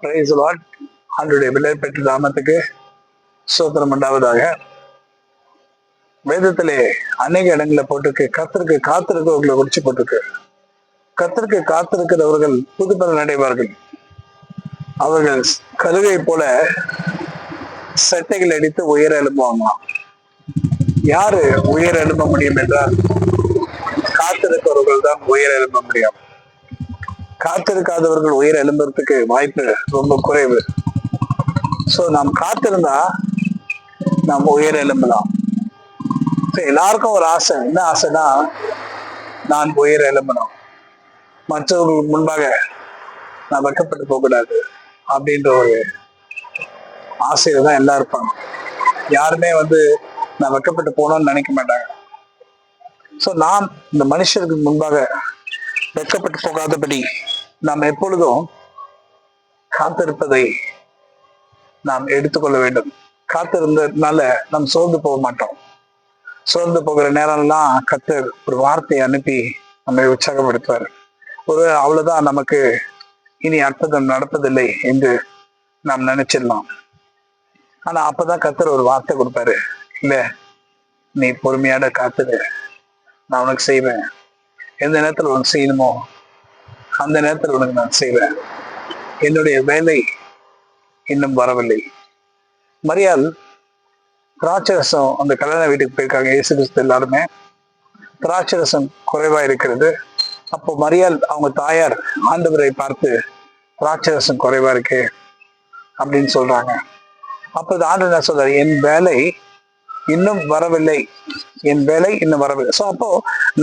Praise the Lord. ஆண்டவருடைய விலை பெற்ற நாமத்துக்கு ஸ்தோத்திரம் உண்டாவதாக. வேதத்திலே அநேக இடங்களை போட்டிருக்கு, கர்த்தருக்கு காத்திருக்கிறவர்களை குறிச்சு போட்டிருக்கு. கர்த்தருக்கு காத்திருக்கிறவர்கள் புதுப்பலன் அடைவார்கள். அவர்கள் கழுகை போல சட்டைகள் அடித்து உயர எழும்புவாங்களாம். யாரு உயர எழும்ப முடியும் என்றால் காத்திருக்கிறவர்கள் தான் உயர எழும்ப முடியும். காத்திருக்காதவர்கள் உயர எழும்புறதுக்கு வாய்ப்பு ரொம்ப குறைவு. சோ நாம் காத்திருந்தா நாம் உயர எழும்பலாம். எல்லாருக்கும் ஒரு ஆசை, என்ன ஆசைனா நான் உயர எழும்பணும், மற்றவர்களுக்கு முன்பாக நான் வெட்கப்பட்டு போகக்கூடாது அப்படின்ற ஒரு ஆசையில தான் எல்லாரும் இருப்பாங்க. யாருமே நான் வெட்கப்பட்டு போகணும்னு நினைக்க மாட்டாங்க. சோ நாம் இந்த மனுஷருக்கு முன்பாக வெட்கப்பட்டு போகாதபடி நாம் எப்பொழுதும் காத்திருப்பதை நாம் எடுத்துக்கொள்ள வேண்டும். காத்திருந்ததுனால நாம் சோர்ந்து போக மாட்டோம். சோர்ந்து போகிற நேரம்லாம் கர்த்தர் ஒரு வார்த்தையை அனுப்பி நம்மை உற்சாகப்படுத்துவார். அவ்வளவுதான், நமக்கு இனி அற்புதம் நடப்பதில்லை என்று நாம் நினைச்சிடலாம். ஆனா அப்பதான் கர்த்தர் ஒரு வார்த்தை கொடுப்பாரு, இல்ல நீ பொறுமையோட காத்துடு, நான் உனக்கு செய்வேன். எந்த நேரத்துல உனக்கு செய்யணுமோ அந்த நேரத்துல உனக்கு நான் செய்வேன். என்னுடைய வேலை இன்னும் வரவில்லை. மரியாள் திராட்சரசம் அந்த கல்யாண வீட்டுக்கு போயிருக்காங்க. இயேசு கிறிஸ்து எல்லாருமே திராட்சரசம் குறைவா இருக்கிறது. அப்போ மரியாள் அவங்க தாயார் ஆண்டவரை பார்த்து திராட்சரசம் குறைவா இருக்கு அப்படின்னு சொல்றாங்க. அப்போ ஆண்டவர் என்ன சொல்றாரு, என் வேலை இன்னும் வரவில்லை, என் வேலை இன்னும் வரவில்லை. ஸோ அப்போ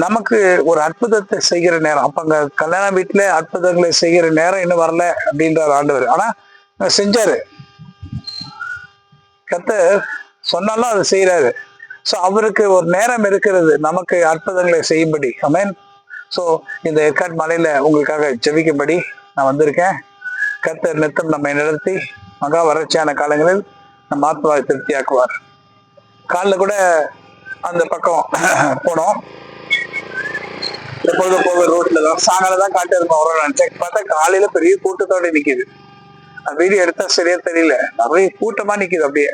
நமக்கு ஒரு அற்புதத்தை செய்கிற நேரம், அப்ப அங்க கல்யாண வீட்டுல அற்புதங்களை செய்கிற நேரம் இன்னும் வரல அப்படின்றார் ஆண்டவர். ஆனா செஞ்சாரு. கர்த்தர் சொன்னாலும் அதை செய்யறாரு. ஸோ அவருக்கு ஒரு நேரம் இருக்கிறது நமக்கு அற்புதங்களை செய்யும்படி. ஆமென். ஸோ இந்த ஏற்காடு மலையில உங்களுக்காக ஜெபிக்கும்படி நான் வந்திருக்கேன். கர்த்தர் நித்தம் நம்மை நடத்தி மகா வறட்சியான காலங்களில் நம் ஆத்மாவை திருப்தியாக்குவார். காலில் கூட அந்த பக்கம் போனோம். எப்பொழுது போக ரோட்ல தான் சாயங்காலம் தான் காட்டு இருக்கும். வரோம் செக் பார்த்தா காலையில பெரிய கூட்டத்தோட நிக்குது. வீடியோ எடுத்தா சரியா தெரியல, நிறைய கூட்டமா நிக்குது. அப்படியே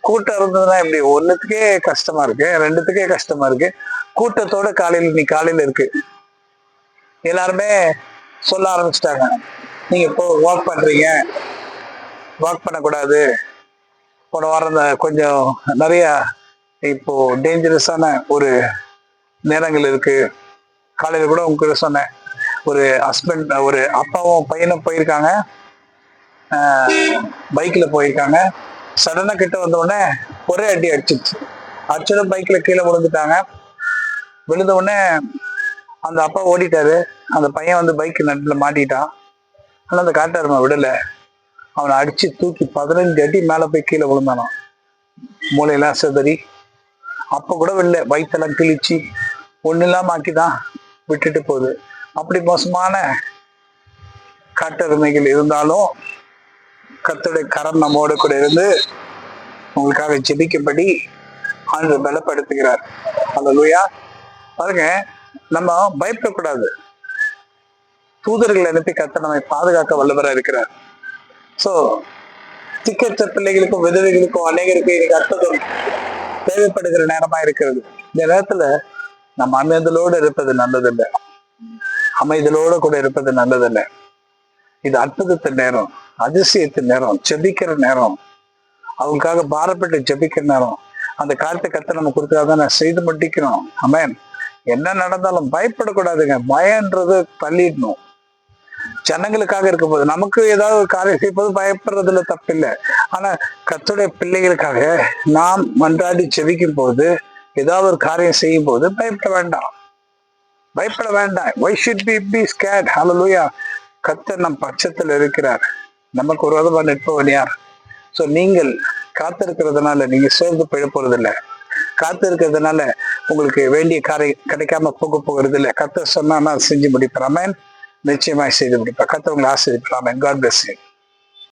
கூட்டம் இருந்ததுன்னா எப்படி, ஒன்னுத்துக்கே கஷ்டமா இருக்கு, ரெண்டுத்துக்கே கஷ்டமா இருக்கு. கூட்டத்தோட காலையில இருக்கு. எல்லாருமே சொல்ல ஆரம்பிச்சிட்டாங்க, நீங்க இப்போ வாக் பண்றீங்க, வாக் பண்ணக்கூடாது. போன வாரம் கொஞ்சம் நிறைய இப்போ டேஞ்சரஸான ஒரு நேரங்கள் இருக்கு. காலையில கூட உங்ககிட்ட சொன்னேன், ஒரு ஹஸ்பண்ட் ஒரு அப்பாவும் பையனும் போயிருக்காங்க, பைக்ல போயிருக்காங்க. சடனா கிட்ட வந்த உடனே ஒரே அடி அடிச்சதும் பைக்ல கீழே விழுந்துட்டாங்க. விழுந்த உடனே அந்த அப்பா ஓடிட்டாரு. அந்த பையன் பைக் நட்டுல மாட்டிட்டான். ஆனா அந்த காட்டாருமா விடல, அவனை அடிச்சு தூக்கி 15 அடி மேல போய் கீழே விழுந்தானான். மூளையெல்லாம் சிதறி அப்ப கூட விடல, வயிற்றெல்லாம் கிழிச்சு ஒண்ணு இல்லாம ஆக்கிதான் விட்டுட்டு போகுது. அப்படி மோசமான காட்டெருமைகள் இருந்தாலும் கர்த்தருடைய கரம் நம்மோடு கூட இருந்து உங்களுக்காக ஜெபிக்கும்படி ஆண்டவர் பலப்படுத்துகிறார். அல்லேலூயா. பாருங்க, நம்ம பயப்படக்கூடாது. தூதர்களை அனுப்பி கர்த்தர் நம்மை பாதுகாக்க வல்லவரா இருக்கிறார். சோ திக்கற்ற பிள்ளைகளுக்கும் விதவைகளுக்கும் அநேகருக்கு இன்னைக்கு அற்புதம் தேவைப்படுகிற நேரமா இருக்கிறது. இந்த நேரத்துல நம்ம அமைதலோடு இருப்பது நல்லதில்லை, அமைதலோடு கூட இருப்பது நல்லதில்லை. இது அற்புதத்தின் நேரம், அதிசயத்தின் நேரம், ஜெபிக்கிற நேரம், அவங்களுக்காக பாரப்பட்டு ஜெபிக்கிற நேரம். அந்த காலத்தை கர்த்தர் நம்ம கொடுத்தா நான் செய்து முடிக்கணும். ஆமென். என்ன நடந்தாலும் பயப்படக்கூடாதுங்க. பயன்றது தள்ளிடணும். ஜனங்களுக்காக இருக்கும் போது, நமக்கு ஏதாவது ஒரு காரியம் செய்யும் போது பயப்படுறதுல தப்பில்லை. ஆனா கர்த்தருடைய பிள்ளைகளுக்காக நாம் மன்றாடி ஜெபிக்கும் போது, ஏதாவது ஒரு காரியம் செய்யும் போது பயப்பட வேண்டாம். Why should we be scared? Hallelujah. கர்த்தர் நம் பட்சத்தில் இருக்கிறார். நமக்கு ஒரு விதமா நிற்பவன் யார்? சோ நீங்கள் காத்திருக்கிறதுனால நீங்க சோர்ந்து போயிட போறது இல்லை. காத்திருக்கிறதுனால உங்களுக்கு வேண்டிய காரியம் கிடைக்காம போகிறது இல்லை. கர்த்தர் சொன்னா செஞ்சு முடிப்பார். ஆமென். நிச்சயமாய் செய்து முடிப்பார். கர்த்தர் உங்களை ஆசீர்வதிப்பார். ஆமென். God bless you.